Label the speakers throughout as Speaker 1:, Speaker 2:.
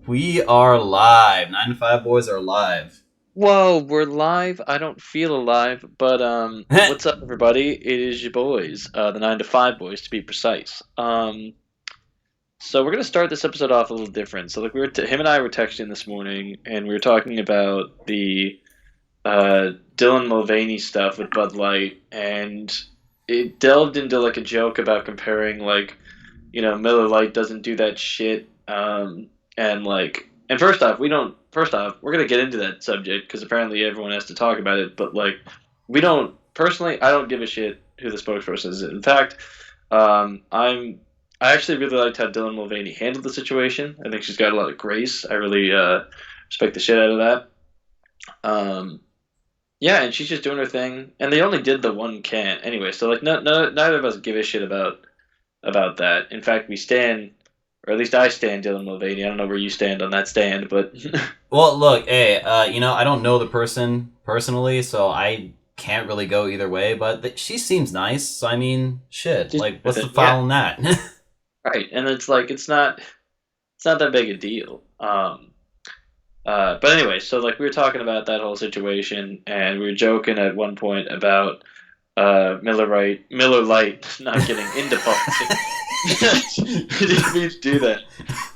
Speaker 1: We are live. 9 to 5 boys are live.
Speaker 2: Whoa, we're live. I don't feel alive, but what's up, everybody? It is your boys, the 9 to 5 boys, to be precise. So we're gonna start this episode off a little different. So like him and I were texting this morning, and we were talking about the Dylan Mulvaney stuff with Bud Light, and it delved into like a joke about comparing Miller Lite doesn't do that shit. And first off, we don't. First off, we're gonna get into that subject because apparently everyone has to talk about it. But like, we don't. Personally, I don't give a shit who the spokesperson is. In fact, I'm. I actually really liked how Dylan Mulvaney handled the situation. I think she's got a lot of grace. I really respect the shit out of that. Um, yeah, and she's just doing her thing. And they only did the one can anyway. So like, neither of us give a shit about that. In fact, we stand, or at least I stand, Dylan Mulvaney. I don't know where you stand on that stand, but
Speaker 1: Well, look, hey, I don't know the person personally, so I can't really go either way, but she seems nice, so I mean, shit.
Speaker 2: just
Speaker 1: Like,
Speaker 2: with
Speaker 1: what's the
Speaker 2: it, yeah,
Speaker 1: foul in that?
Speaker 2: right. And it's like it's not that big a deal. But anyway, so like we were talking about that whole situation, and we were joking at one point about Miller Lite not getting into politics. I didn't mean to do that.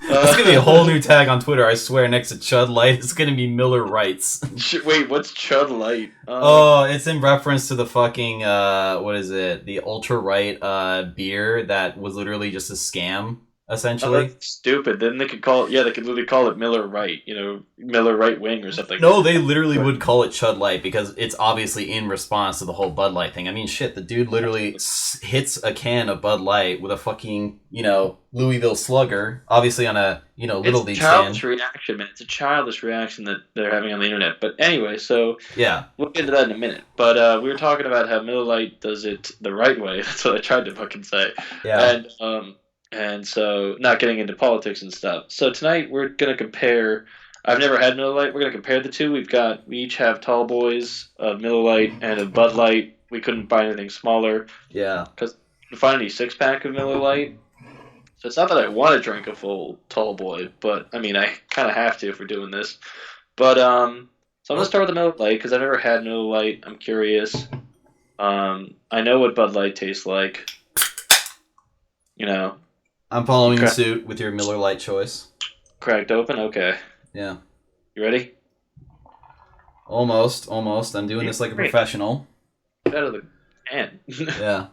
Speaker 1: That's gonna be a whole new tag on Twitter, I swear, next to Chud Light. It's gonna be Miller Rights.
Speaker 2: Wait, what's Chud Light?
Speaker 1: Oh, it's in reference to the fucking, what is it? The ultra right beer that was literally just a scam,
Speaker 2: Oh,
Speaker 1: essentially.
Speaker 2: that's stupid. Then they could call it, yeah, they could literally call it Miller Right, Miller Right Wing or something.
Speaker 1: No, they literally would call it Chud Light because it's obviously in response to the whole Bud Light thing. I mean, shit, the dude literally hits a can of Bud Light with a fucking, Louisville Slugger, obviously on a,
Speaker 2: It's
Speaker 1: Little
Speaker 2: a
Speaker 1: League
Speaker 2: childish
Speaker 1: stand.
Speaker 2: reaction, man. It's a childish reaction that they're having on the internet. But anyway, so
Speaker 1: Yeah.
Speaker 2: we'll get into that in a minute. But we were talking about how Miller Lite does it the right way. That's what I tried to fucking say.
Speaker 1: Yeah.
Speaker 2: And so not getting into politics and stuff. So tonight we're gonna compare. I've never had Miller Lite. We're gonna compare the two. We each have Tall Boys of Miller Lite and a Bud Light. We couldn't find anything smaller
Speaker 1: Yeah.
Speaker 2: because we find any 6 pack of Miller Lite. So it's not that I want to drink a full Tall Boy, but I mean I kind of have to if we're doing this. But so I'm gonna
Speaker 1: Oh,
Speaker 2: start with the Miller Lite because I've never had Miller Lite. I'm curious. I know what Bud Light tastes like. You know,
Speaker 1: I'm
Speaker 2: you
Speaker 1: following in
Speaker 2: crack,
Speaker 1: suit with your Miller Lite choice.
Speaker 2: cracked open. Okay,
Speaker 1: Yeah.
Speaker 2: you ready?
Speaker 1: Almost, almost. I'm doing this like a
Speaker 2: Great.
Speaker 1: professional.
Speaker 2: Get out of the can.
Speaker 1: Yeah.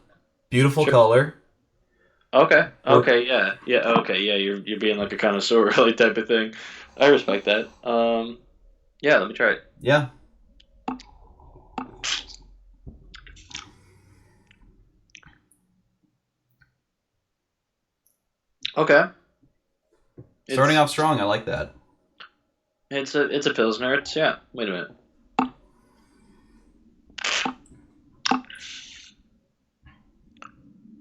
Speaker 1: Beautiful
Speaker 2: Sure.
Speaker 1: color.
Speaker 2: Okay.
Speaker 1: Or
Speaker 2: Okay. Yeah. Yeah. Okay. Yeah. You're being like a connoisseur, like type of thing. I respect that. Yeah. Let me try it.
Speaker 1: yeah.
Speaker 2: Okay.
Speaker 1: Starting
Speaker 2: It's
Speaker 1: off strong, I like that.
Speaker 2: it's a pilsner. It's yeah. Wait a minute.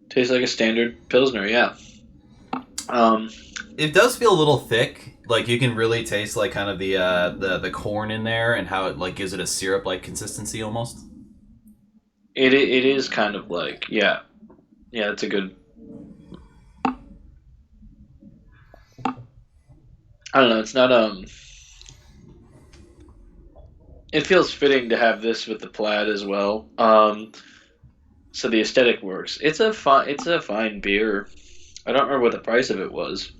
Speaker 2: Tastes like a standard pilsner. Yeah. Um.
Speaker 1: It does feel a little thick. Like you can really taste like kind of the corn in there and how it like gives it a syrup like consistency almost.
Speaker 2: It is kind of like yeah. Yeah. It's a good. I don't know. It's not It feels fitting to have this with the plaid as well. So the aesthetic works. It's a fine beer. I don't remember what the price of it was.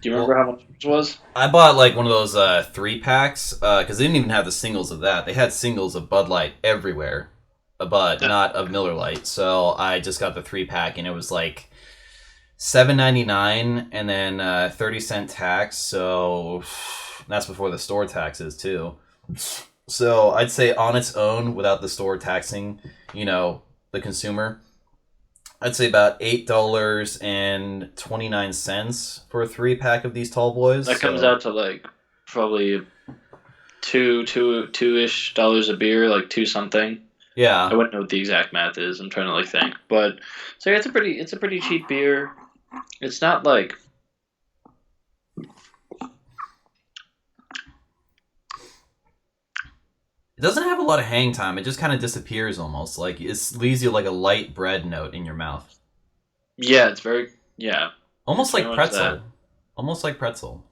Speaker 2: Do you remember
Speaker 1: Well,
Speaker 2: how much it was?
Speaker 1: I bought like one of those 3 packs because they didn't even have the singles of that. They had singles of Bud Light everywhere, but
Speaker 2: Uh,
Speaker 1: not of Miller Lite. So I just got the 3 pack and it was like $7.99 and then 30 cent tax. So that's before the store taxes too. So I'd say on its own, without the store taxing, the consumer, I'd say about $8.29 for a 3 pack of these tall boys.
Speaker 2: that comes
Speaker 1: So
Speaker 2: out to like probably two-ish dollars a beer, like two something. I
Speaker 1: yeah,
Speaker 2: wouldn't know what the exact math is. I'm trying to like think, but so yeah, it's a pretty cheap beer. It's not like
Speaker 1: it doesn't have a lot of hang time. It just kind of disappears almost. Like it leaves you like a light bread note in your mouth,
Speaker 2: yeah, it's very yeah, it's
Speaker 1: almost
Speaker 2: very
Speaker 1: like
Speaker 2: much that.
Speaker 1: pretzel, almost like pretzel.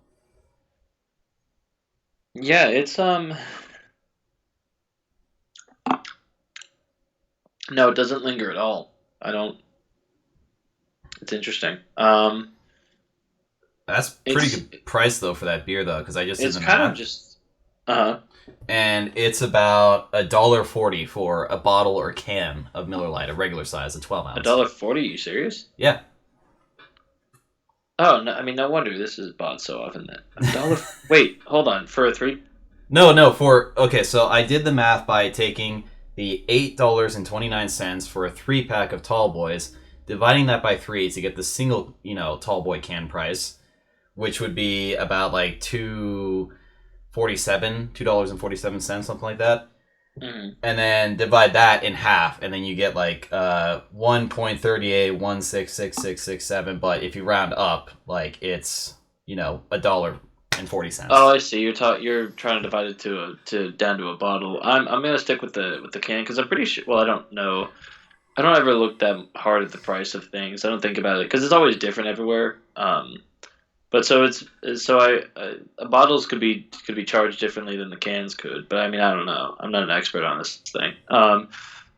Speaker 2: Yeah, it's no, it doesn't linger at all. I don't. It's interesting.
Speaker 1: That's pretty
Speaker 2: It's
Speaker 1: good price though for that beer though, because I just did
Speaker 2: it's
Speaker 1: the
Speaker 2: kind of
Speaker 1: math,
Speaker 2: just uh
Speaker 1: and it's about $1.40 for a bottle or can of Miller Lite, a regular size, a 12 ounce.
Speaker 2: $1.40. You serious?
Speaker 1: Yeah.
Speaker 2: Oh no, I mean no wonder this is bought so often. Then a dollar. Wait, hold on. For a three.
Speaker 1: No. For okay, so I did the math by taking the $8.29 for a 3 pack of Tall Boys, dividing that by three to get the single, Tall Boy can price, which would be about like 2.47, something like that.
Speaker 2: Mm-hmm.
Speaker 1: And then divide that in half, and then you get like 1.38166667. But if you round up, like it's
Speaker 2: Oh,
Speaker 1: $1.40.
Speaker 2: I see. You're trying to divide it to down to a bottle. I'm gonna stick with the can because I'm pretty sure. Well, I don't know. I don't ever look that hard at the price of things. I don't think about it because it's always different everywhere. But so bottles could be charged differently than the cans could. But I mean, I don't know. I'm not an expert on this thing.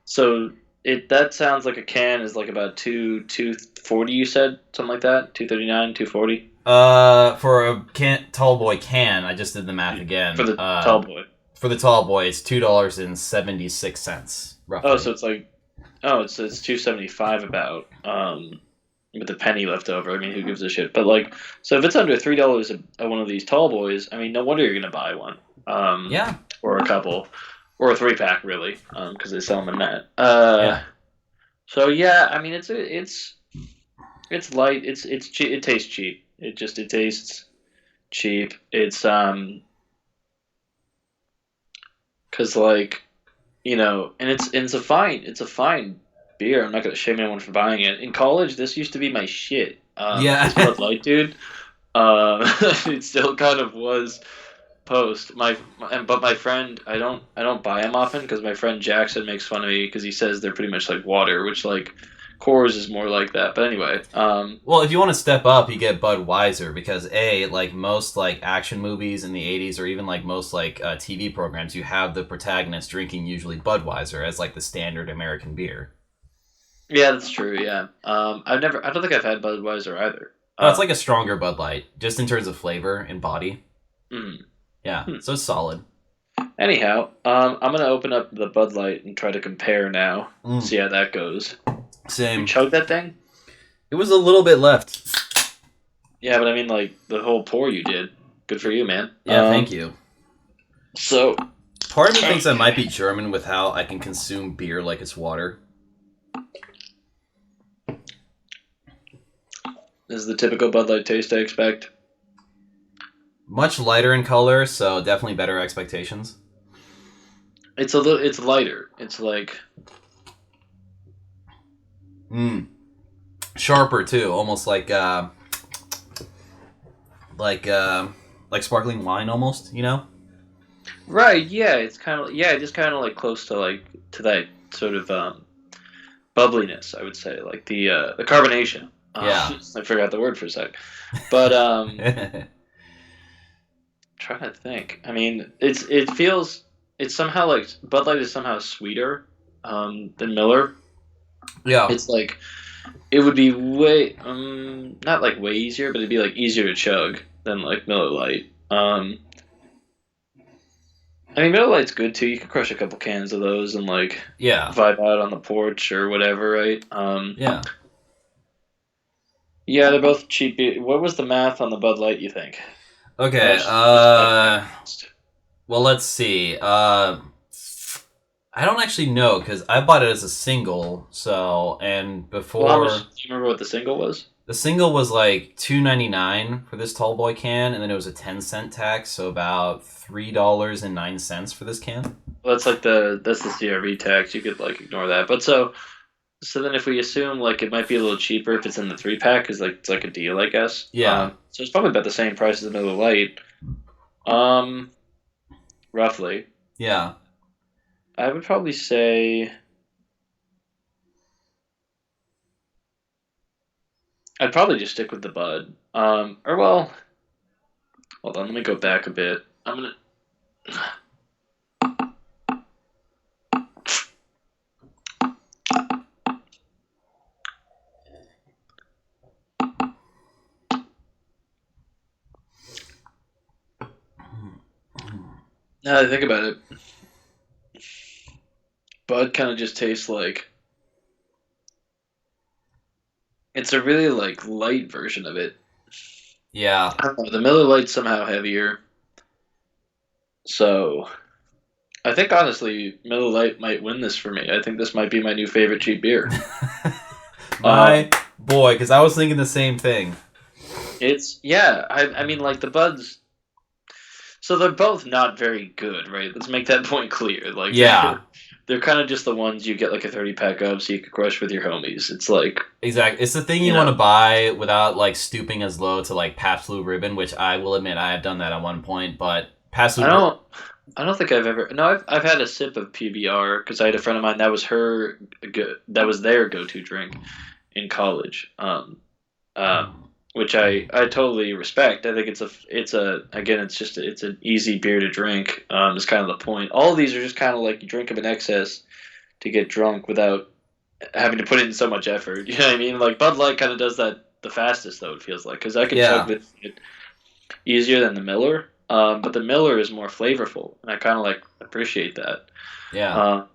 Speaker 2: So it that sounds like a can is like about 240. You said something like that. 239, 240
Speaker 1: For a Tall Boy can, I just did the math
Speaker 2: for
Speaker 1: again.
Speaker 2: the tall boy.
Speaker 1: For the Tall Boy, it's $2.76
Speaker 2: Oh,
Speaker 1: roughly.
Speaker 2: so it's like it's 275 about with a penny left over. I mean, who gives a shit? But like, so if it's under $3 a one of these tall boys, I mean, no wonder you're gonna buy one,
Speaker 1: Yeah,
Speaker 2: or a couple, or a 3 pack really, because they sell them in that.
Speaker 1: yeah.
Speaker 2: So yeah, I mean, it's light. It's cheap. It tastes cheap. It tastes cheap. It's because like and it's a fine beer. I'm not gonna shame anyone for buying it. In college, this used to be my shit. This
Speaker 1: Yeah.
Speaker 2: Bud Light, dude. It still kind of was post but my friend, I don't buy them often because my friend Jackson makes fun of me because he says they're pretty much like water, which like Coors is more like that. But anyway,
Speaker 1: Well, if you want to step up, you get Budweiser because like most like action movies in the '80s, or even like most like TV programs, you have the protagonist drinking usually Budweiser as like the standard American beer.
Speaker 2: yeah, that's true. Yeah, I don't think I've had Budweiser either.
Speaker 1: Oh, it's like
Speaker 2: Um,
Speaker 1: a stronger Bud Light, just in terms of flavor and body.
Speaker 2: mm,
Speaker 1: Yeah,
Speaker 2: hmm.
Speaker 1: so it's solid.
Speaker 2: Anyhow, I'm gonna open up the Bud Light and try to compare now.
Speaker 1: Mm,
Speaker 2: See how that goes. You
Speaker 1: same.
Speaker 2: chug that thing?
Speaker 1: It was a little bit left.
Speaker 2: Yeah, but I mean, like the whole pour you did. Good for you, man.
Speaker 1: Yeah, thank you.
Speaker 2: So
Speaker 1: Part of me thinks I might be German with how I can consume beer like it's water.
Speaker 2: this is the typical Bud Light taste I expect.
Speaker 1: Much lighter in color, so definitely better expectations.
Speaker 2: It's lighter. It's
Speaker 1: Mm. Sharper too, almost like uh, like sparkling wine, almost.
Speaker 2: right. Yeah, just kind of like close to that sort of bubbliness. I would say like the carbonation.
Speaker 1: Yeah.
Speaker 2: I forgot the word for a sec, but trying to think. I mean, it's somehow like Bud Light is somehow sweeter than Miller.
Speaker 1: Yeah.
Speaker 2: It's like it would be way not like way easier, but it'd be like easier to chug than like Miller Lite. I mean Miller Lite's good too. You can crush a couple cans of those and like
Speaker 1: Yeah.
Speaker 2: vibe out on the porch or whatever, right?
Speaker 1: Yeah.
Speaker 2: Yeah, they're both cheap. What was the math on the Bud Light? You think?
Speaker 1: Okay.
Speaker 2: Just out of
Speaker 1: Well, let's see. I don't actually know because I bought it as a single. So, and
Speaker 2: well, how much?
Speaker 1: before
Speaker 2: Do you remember what the single was?
Speaker 1: the single was like $2.99 for this tall boy can, and then it was a 10-cent tax, so about $3.09 for this can.
Speaker 2: Well, that's the CRV tax. You could like ignore that. But so then if we assume like it might be a little cheaper if it's in the 3 pack because like it's like a deal, I guess.
Speaker 1: Yeah.
Speaker 2: So it's probably about the same price as the Miller Lite. Um, roughly.
Speaker 1: Yeah.
Speaker 2: I would probably say I'd probably just stick with the Bud. Or well, hold on, let me go back a bit. I'm gonna. Now that I think about it, Bud kind of just tastes like it's a really like light version of it.
Speaker 1: Yeah.
Speaker 2: I don't know, the Miller Lite's somehow heavier, so I think honestly Miller Lite might win this for me. I think this might be my new favorite cheap beer.
Speaker 1: My boy, because I was thinking the same thing.
Speaker 2: It's yeah. I mean like the Buds. So they're both not very good, right? Let's make that point clear. Like
Speaker 1: Yeah,
Speaker 2: they're kind of just the ones you get like a 30 pack of, so you could crush with your homies. It's like
Speaker 1: exactly. It's the thing
Speaker 2: you
Speaker 1: you want
Speaker 2: know
Speaker 1: to buy without like stooping as low to like Pabst Blue Ribbon, which I will admit I have done that at one point. But Pabst
Speaker 2: I
Speaker 1: Blue,
Speaker 2: don't. I don't think I've ever. No, I've had a sip of PBR because I had a friend of mine that was that was their go to drink in college. Which I totally respect. I think it's a again it's an easy beer to drink. Is kind of the point. All of these are just kind of like you drink them in excess to get drunk without having to put in so much effort. You know what I mean? Like Bud Light kind of does that the fastest though. It feels like because I can chug
Speaker 1: yeah,
Speaker 2: this easier than the Miller. But the Miller is more flavorful, and I kind of like appreciate that.
Speaker 1: yeah.
Speaker 2: Uh,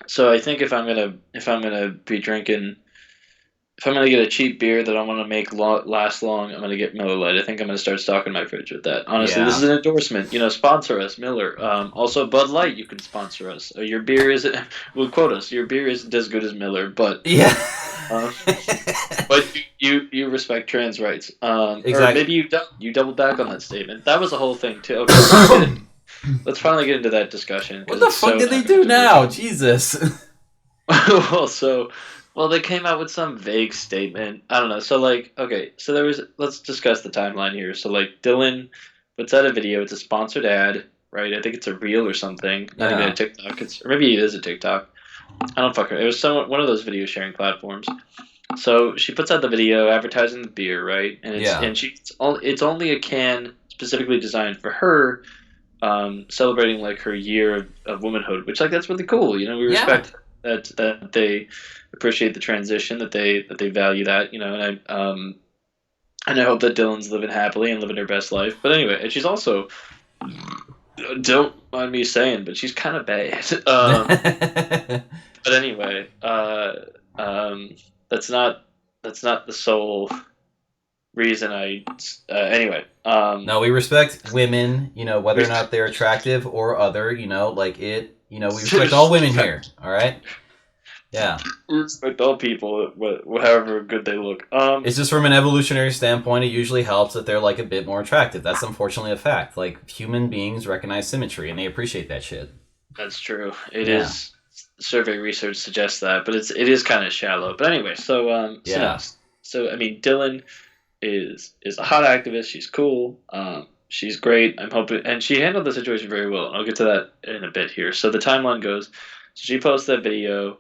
Speaker 2: so I think if I'm gonna be drinking, if I'm gonna get a cheap beer that I want to make last long, I'm gonna get Miller Lite. I think I'm gonna start stocking my fridge with that. Honestly, this is
Speaker 1: Yeah.
Speaker 2: an endorsement. You know, sponsor us, Miller. Also, Bud Light, you can sponsor us. Your beer isn't. Will quote us. Your beer isn't as good as Miller,
Speaker 1: Yeah.
Speaker 2: uh, but you respect trans rights. Or
Speaker 1: Exactly.
Speaker 2: maybe you don't. You double back on that statement. That was the whole thing too. Okay, so let's get it. Let's finally get into that discussion
Speaker 1: What
Speaker 2: because
Speaker 1: the
Speaker 2: it's
Speaker 1: fuck
Speaker 2: so
Speaker 1: did they
Speaker 2: not
Speaker 1: do now?
Speaker 2: controversial.
Speaker 1: Jesus.
Speaker 2: Well, they came out with some vague statement. I don't know. So like, okay, so there was. Let's discuss the timeline here. So like, Dylan puts out a video. It's a sponsored ad, right? I think it's a reel or something. Not even a
Speaker 1: Yeah.
Speaker 2: TikTok. It's or maybe it is a TikTok. I don't fucking. It was some one of those video sharing platforms. So she puts out the video advertising the beer, right? And
Speaker 1: Yeah.
Speaker 2: it's only a can specifically designed for her, celebrating like her year of womanhood, which like that's really cool. You know, we
Speaker 1: Yeah.
Speaker 2: respect that they appreciate the transition, that they value that. You know, and I hope that Dylan's living happily and living her best life. But anyway, and she's also don't mind me saying, but she's kind of bad. But anyway, um, that's not that's not the sole reason I. Anyway,
Speaker 1: No, we respect women, whether
Speaker 2: we
Speaker 1: or not they're attractive or other, like it, we respect all women here. All right. Yeah.
Speaker 2: respect all people, however good they look.
Speaker 1: It's just from an evolutionary standpoint, it usually helps that they're like a bit more attractive. That's unfortunately a fact. Like human beings recognize symmetry and they appreciate that shit.
Speaker 2: That's true. It
Speaker 1: Yeah.
Speaker 2: is. Survey research suggests that, but it is kind of shallow. But anyway, so no,
Speaker 1: Yeah.
Speaker 2: so I mean, Dylan is a hot activist. She's cool. She's great. I'm hoping, and she handled the situation very well. I'll get to that in a bit here. So the timeline goes. So she posts that video,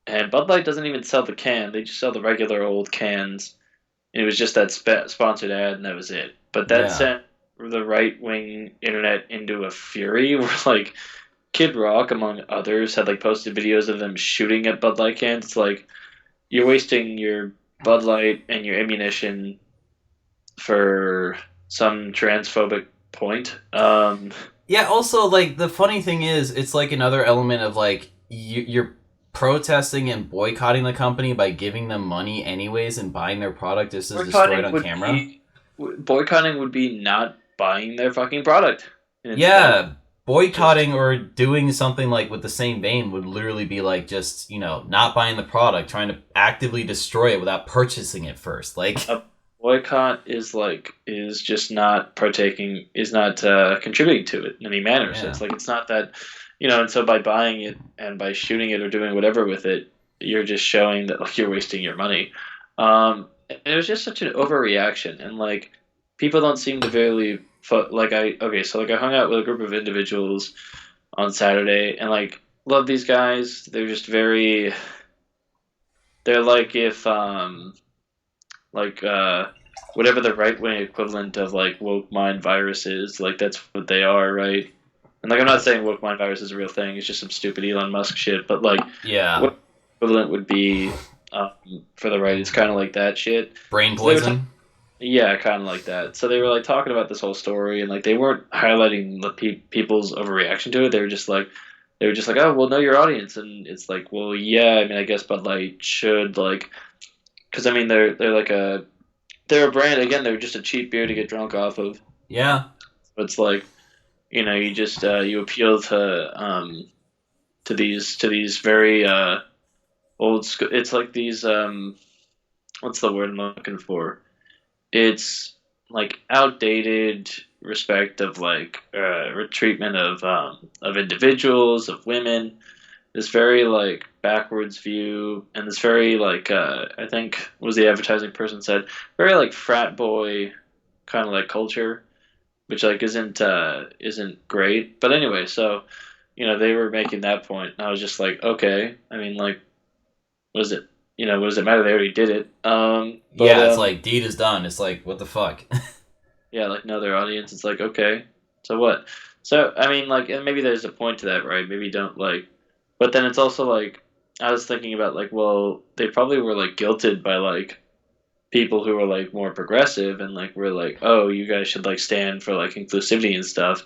Speaker 2: and Bud Light doesn't even sell the can. They just sell the regular old cans. And it was just that sponsored ad, and that was it. But that
Speaker 1: Yeah.
Speaker 2: sent the right wing internet into a fury. Where like Kid Rock, among others, had like posted videos of them shooting at Bud Light cans. It's like you're wasting your Bud Light and your ammunition for some transphobic point.
Speaker 1: Yeah, also like the funny thing is it's like another element of like you're protesting and boycotting the company by giving them money anyways and buying their product just as destroyed
Speaker 2: boycotting
Speaker 1: on
Speaker 2: would
Speaker 1: camera.
Speaker 2: be boycotting would be not buying their fucking product instead.
Speaker 1: Yeah,
Speaker 2: Just
Speaker 1: boycotting or doing something like with the same vein would literally be like just, not buying the product, trying to actively destroy it without purchasing it first. Like,
Speaker 2: a boycott is just not partaking, is not contributing to it in any manner. So
Speaker 1: yeah.
Speaker 2: it's like it's not that, and so by buying it and by shooting it or doing whatever with it, you're just showing that like you're wasting your money. And it was just such an overreaction, and like people don't seem to really like I hung out with a group of individuals on Saturday, and like love these guys. They're just they're like if like whatever the right wing equivalent of like woke mind virus is. Like that's what they are, right? And like I'm not saying woke mind virus is a real thing. It's just some stupid Elon Musk shit. But like,
Speaker 1: Yeah.
Speaker 2: what equivalent would be for the right? It's kind of like that shit.
Speaker 1: Brain
Speaker 2: So they were
Speaker 1: poison.
Speaker 2: yeah, kind of like that. So they were like talking about this whole story, and like they weren't highlighting the people's overreaction to it. They were just like, oh, well, know your audience, and it's like, well, yeah, I mean, I guess Bud Light should like, because I mean, they're a brand again. They're just a cheap beer to get drunk off of.
Speaker 1: Yeah.
Speaker 2: But it's like, you just you appeal to these very old school. It's like these what's the word I'm looking for? It's like outdated respect of like treatment of individuals, of women, this very like backwards view, and this very like I think what was the advertising person said, very like frat boy kind of like culture, which like isn't great. But anyway, so they were making that point, and I was just like, okay, I mean like, what is it? What does it matter? They already did it. But
Speaker 1: Yeah, it's like deed is done. It's like what the fuck.
Speaker 2: yeah, like know their audience. It's like okay, so what? So I mean, like, and maybe there's a point to that, right? Maybe don't like, but then it's also like I was thinking about like, well, they probably were like guilted by like people who were like more progressive and like were like, oh, you guys should like stand for like inclusivity and stuff.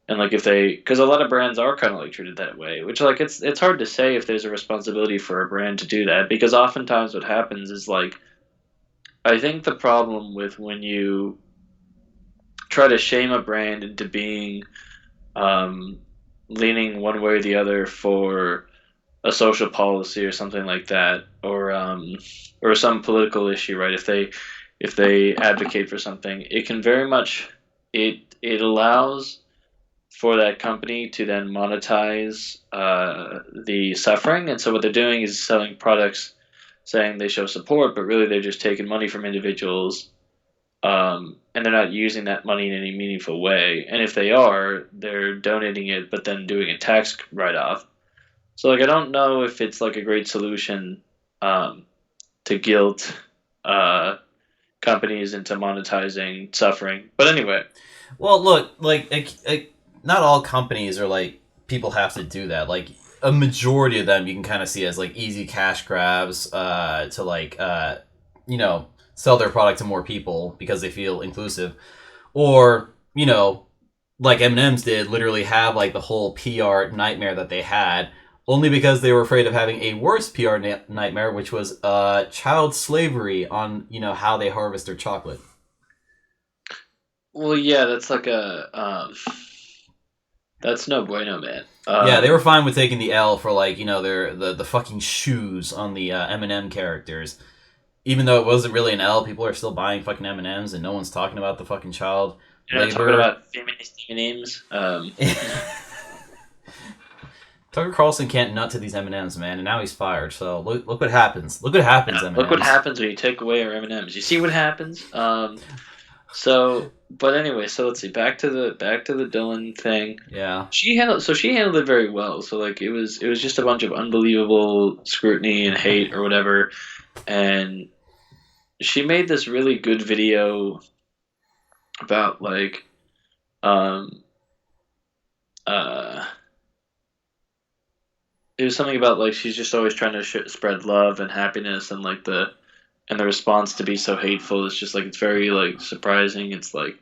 Speaker 2: And like if they, because a lot of brands are kind of like treated that way, which like it's hard to say if there's a responsibility for a brand to do that because oftentimes what happens is like I think the problem with when you try to shame a brand into being um, leaning one way or the other for a social policy or something like that, or some political issue, right? If they advocate for something, it can very much it allows for that company to then monetize the suffering, and so what they're doing is selling products, saying they show support, but really they're just taking money from individuals and they're not using that money in any meaningful way. And if they are, they're donating it, but then doing a tax write off. So like I don't know if it's like a great solution um, to guilt uh, companies into monetizing suffering. But anyway,
Speaker 1: Well, look, not all companies are like people have to do that. Like a majority of them, you can kind of see as like easy cash grabs to you know sell their product to more people because they feel inclusive, or like M&M's did, literally have like the whole PR nightmare that they had. Only because they were afraid of having a worse PR nightmare, which was child slavery on how they harvest their chocolate.
Speaker 2: well, yeah, that's like a that's no bueno, man.
Speaker 1: Yeah, they were fine with taking the L for like their the fucking shoes on the M&M characters, even though it wasn't really an L. People are still buying fucking M&Ms, and no one's talking about the fucking child
Speaker 2: You're not talking
Speaker 1: labor.
Speaker 2: about feminist names.
Speaker 1: Tucker Carlson can't nut to these M&Ms, man, and now he's fired. So look what happens. Look what happens,
Speaker 2: Look what
Speaker 1: M&Ms.
Speaker 2: happens when you take away our M&Ms. You see what happens. So, but anyway, so let's see. Back to the Dylan thing.
Speaker 1: Yeah.
Speaker 2: She handled it very well. So like it was just a bunch of unbelievable scrutiny and hate or whatever, and she made this really good video about like um uh it was something about like she's just always trying to spread love and happiness, and like the response to be so hateful is just like it's very like surprising. It's like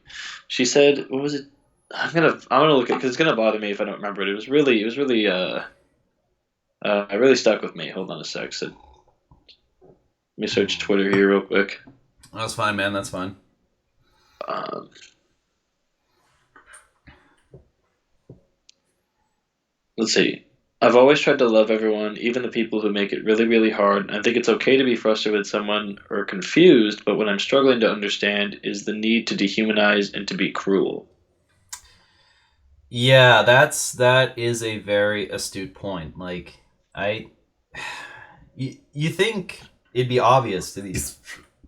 Speaker 2: she said, what was it? I'm gonna look at because it's gonna bother me if I don't remember it. It was really it really stuck with me. Hold on a sec. So, let me search Twitter here real quick.
Speaker 1: That's fine, man. That's fine.
Speaker 2: Um, let's see. I've always tried to love everyone, even the people who make it really, really hard. I think it's okay to be frustrated with someone or confused, but what I'm struggling to understand is the need to dehumanize and to be cruel.
Speaker 1: Yeah, that is a very astute point. Like I, you think it'd be obvious to these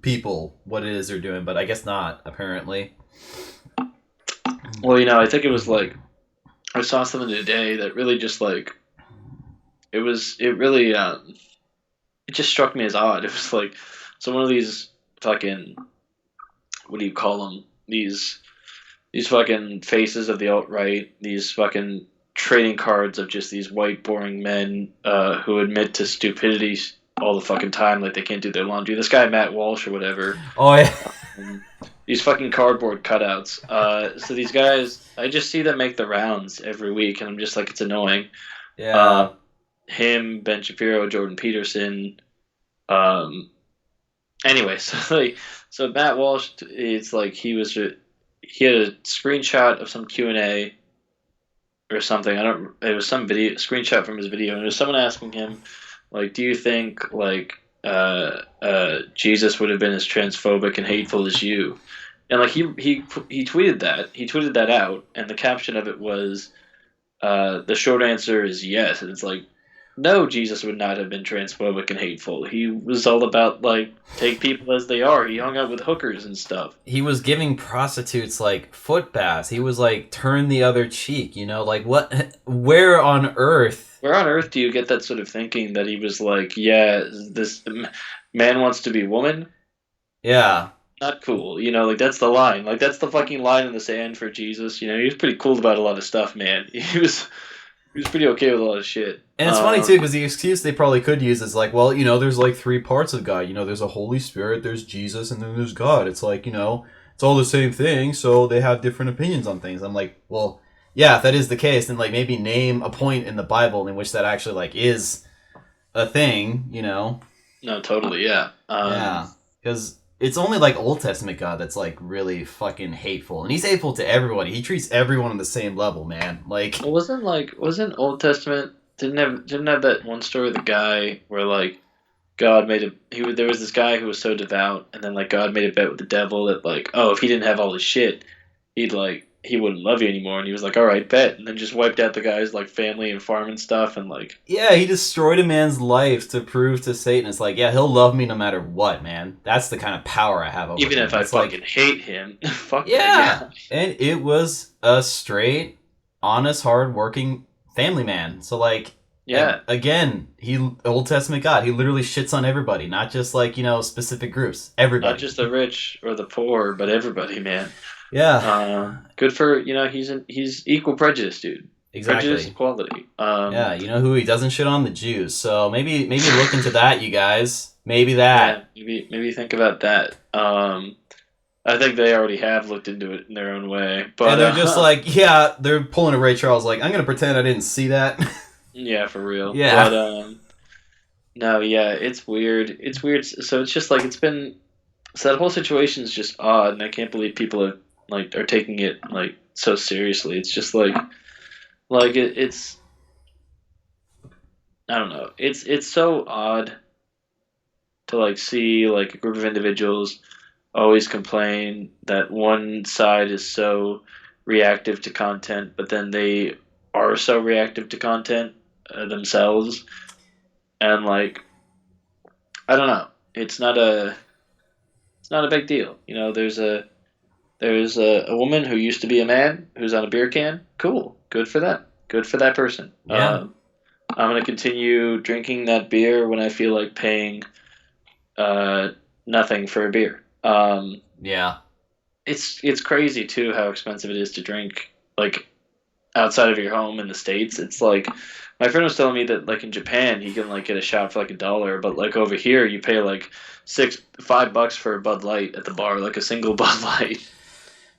Speaker 1: people what it is they're doing, but I guess not. Apparently.
Speaker 2: Well, I think it was like I saw something today that really just like it really it just struck me as odd. It was like so one of these fucking what do you call them? These fucking faces of the alt right. These fucking trading cards of just these white boring men who admit to stupidity all the fucking time, like they can't do their laundry. This guy Matt Walsh or whatever.
Speaker 1: Oh yeah.
Speaker 2: Um, these fucking cardboard cutouts. So these guys, I just see them make the rounds every week, and I'm just like, it's annoying.
Speaker 1: Yeah.
Speaker 2: Him, Ben Shapiro, Jordan Peterson. Um, anyway, so Matt Walsh, it's like he had a screenshot of some Q&A or something. It was some video screenshot from his video, and it was someone asking him, like, do you think like Jesus would have been as transphobic and hateful as you? And like he tweeted that out, and the caption of it was, the short answer is yes. And it's like, no, Jesus would not have been transphobic and hateful. He was all about like take people as they are. He hung out with hookers and stuff.
Speaker 1: He was giving prostitutes like foot baths. He was like turn the other cheek, you know, like what where on earth?
Speaker 2: Where on earth do you get that sort of thinking that he was like, yeah, this man wants to be woman?
Speaker 1: Yeah.
Speaker 2: Not cool. You know, like that's the line. Like that's the fucking line in the sand for Jesus. You know, he was pretty cool about a lot of stuff, man. He was pretty okay with a lot of shit.
Speaker 1: And it's funny too because the excuse they probably could use is like, well, you know, there's like three parts of God. You know, there's a Holy Spirit, there's Jesus, and then there's God. It's like, you know, it's all the same thing, so they have different opinions on things. I'm like, well, yeah, if that is the case, then like maybe name a point in the Bible in which that actually like is a thing, you know?
Speaker 2: No, totally, yeah.
Speaker 1: Yeah, because it's only like Old Testament God that's like really fucking hateful, and he's hateful to everybody. He treats everyone on the same level, man. Like,
Speaker 2: Well, wasn't Old Testament didn't have that one story of the guy where like God made there was this guy who was so devout, and then like God made a bet with the devil that like, oh, if he didn't have all his shit, he wouldn't love you anymore, and he was like, all right, bet, and then just wiped out the guy's like family and farm and stuff, and like,
Speaker 1: yeah, he destroyed a man's life to prove to Satan. It's like, yeah, he'll love me no matter what, man. That's the kind of power I have over
Speaker 2: even
Speaker 1: him.
Speaker 2: if I
Speaker 1: It's
Speaker 2: fucking
Speaker 1: like,
Speaker 2: hate him, fuck
Speaker 1: yeah,
Speaker 2: that
Speaker 1: and it was a straight, honest, hard-working family man. So like,
Speaker 2: yeah.
Speaker 1: again, Old Testament God. He literally shits on everybody, not just like, you know, specific groups. Everybody.
Speaker 2: Not just the rich or the poor, but everybody, man.
Speaker 1: Yeah.
Speaker 2: Good for he's equal prejudice, dude.
Speaker 1: Exactly.
Speaker 2: Prejudice equality.
Speaker 1: Yeah, you know who he doesn't shit on? The Jews. So maybe look into that, you guys. Maybe that.
Speaker 2: Yeah, maybe think about that. I think they already have looked into it in their own way, but
Speaker 1: And they're just like, yeah, they're pulling a Ray Charles. Like, I'm gonna pretend I didn't see that.
Speaker 2: yeah, for real.
Speaker 1: Yeah.
Speaker 2: But no, yeah, it's weird. It's weird. So it's just like so that whole situation is just odd, and I can't believe people are taking it like so seriously. It's just it's I don't know. It's so odd to like see like a group of individuals always complain that one side is so reactive to content, but then they are so reactive to content themselves, and like I don't know. It's not a big deal. You know, there's a woman who used to be a man who's on a beer can. Cool, good for them. Good for that person.
Speaker 1: Yeah.
Speaker 2: I'm gonna continue drinking that beer when I feel like paying nothing for a beer.
Speaker 1: Yeah.
Speaker 2: It's crazy too how expensive it is to drink like outside of your home in the States. It's like my friend was telling me that like in Japan he can like get a shot for like $1, but like over here you pay like $5 for a Bud Light at the bar, like a single Bud Light.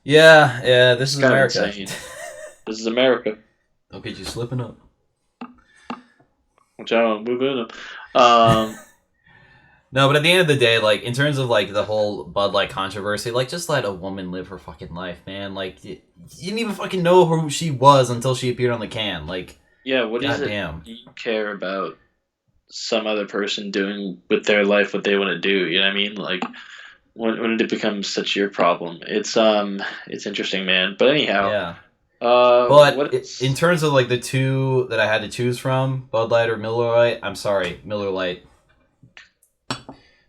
Speaker 1: Yeah, this is
Speaker 2: Kind of
Speaker 1: America.
Speaker 2: insane. This is America.
Speaker 1: Don't get you slipping up.
Speaker 2: Which I don't move in.
Speaker 1: No, but at the end of the day, like, in terms of, like, the whole Bud Light controversy, like, just let a woman live her fucking life, man. Like, you didn't even fucking know who she was until she appeared on the can. Like,
Speaker 2: yeah, what is
Speaker 1: goddamn.
Speaker 2: it you care about some other person doing with their life what they want to do? You know what I mean? Like, when did it become such your problem? It's interesting, man. But anyhow,
Speaker 1: Yeah. But
Speaker 2: what's
Speaker 1: in terms of, like, the two that I had to choose from, Bud Light or Miller Lite, I'm sorry, Miller Lite.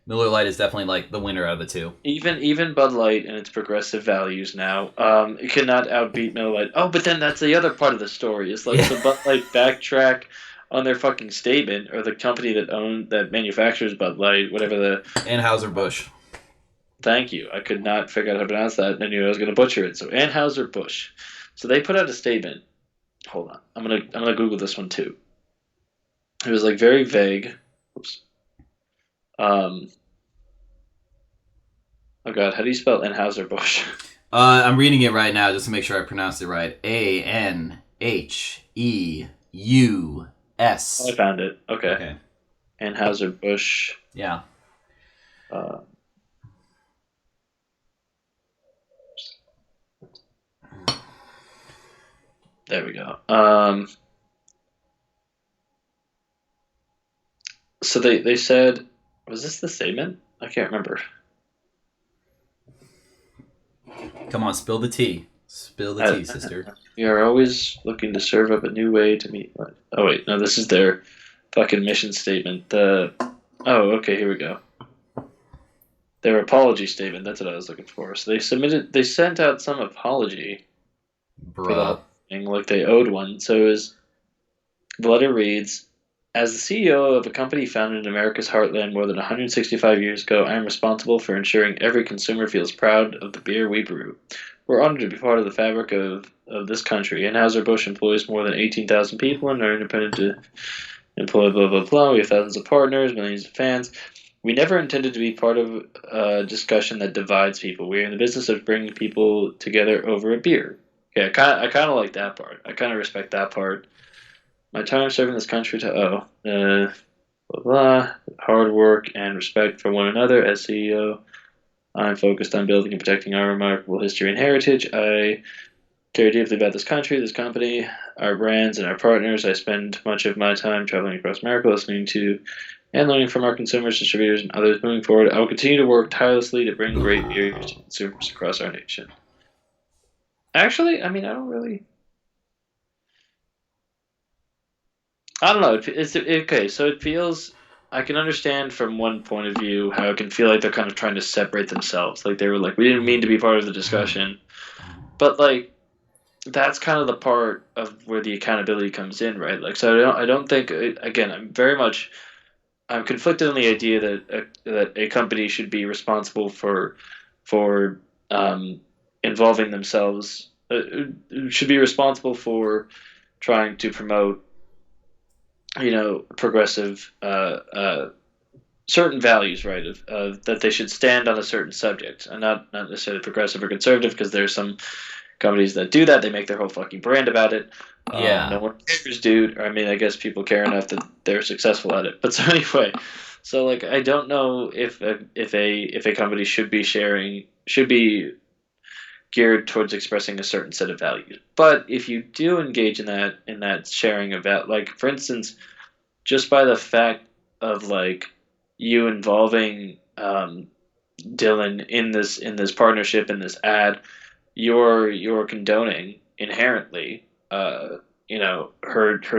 Speaker 1: Miller Lite is definitely like the winner out of the two.
Speaker 2: even Bud Light and its progressive values now, it cannot outbeat Miller Lite. Oh, but then that's the other part of the story. It's like the Bud Light backtrack on their fucking statement, or the company that manufactures Bud Light, whatever the
Speaker 1: Anheuser-Busch.
Speaker 2: Thank you. I could not figure out how to pronounce that, and I knew I was going to butcher it. So Anheuser-Busch. So they put out a statement. Hold on. I'm gonna Google this one too. It was like very vague. Oops. Um. Oh God, how do you spell Anheuser-Busch?
Speaker 1: I'm reading it right now just to make sure I pronounced it right.
Speaker 2: Oh, I
Speaker 1: Anheusus.
Speaker 2: found it. Okay.
Speaker 1: Okay.
Speaker 2: Anheuser-Busch.
Speaker 1: Yeah.
Speaker 2: Uh, there we go. So they said, was this the statement? I can't remember.
Speaker 1: Come on, spill the tea. Spill the
Speaker 2: I,
Speaker 1: tea, sister.
Speaker 2: we are always looking to serve up a new way to meet. Oh wait, no, this is their fucking mission statement. Okay, here we go. Their apology statement. That's what I was looking for. So they sent out some apology for the
Speaker 1: Bruh.
Speaker 2: whole thing, like they owed one. So the letter reads, as the CEO of a company founded in America's heartland more than 165 years ago, I am responsible for ensuring every consumer feels proud of the beer we brew. We're honored to be part of the fabric of this country. Anheuser-Busch employs more than 18,000 people and are independent to employ blah blah blah. We have thousands of partners, millions of fans. We never intended to be part of a discussion that divides people. We are in the business of bringing people together over a beer. Okay, I kind of like that part. I kind of respect that part. My time serving this country to blah blah, hard work and respect for one another. As CEO, I'm focused on building and protecting our remarkable history and heritage. I care deeply about this country, this company, our brands, and our partners. I spend much of my time traveling across America, listening to and learning from our consumers, distributors, and others. Moving forward, I will continue to work tirelessly to bring great beers to consumers across our nation. Actually, I mean, I don't really. I don't know. Okay. So it feels. I can understand from one point of view how it can feel like they're kind of trying to separate themselves. Like they were like, we didn't mean to be part of the discussion, but like that's kind of the part of where the accountability comes in, right? Like, so I don't think. Again, I'm conflicted on the idea that a company should be responsible for involving themselves. Should be responsible for trying to promote progressive certain values, right? Of that they should stand on a certain subject, and not necessarily progressive or conservative, because there's some companies that do that. They make their whole fucking brand about it. No
Speaker 1: Yeah.
Speaker 2: one cares, dude. I mean, I guess people care enough that they're successful at it. But so anyway, so like, I don't know if a company should be geared towards expressing a certain set of values. But if you do engage in that sharing of that, like for instance, just by the fact of like you involving Dylan in this partnership in this ad, you're condoning inherently her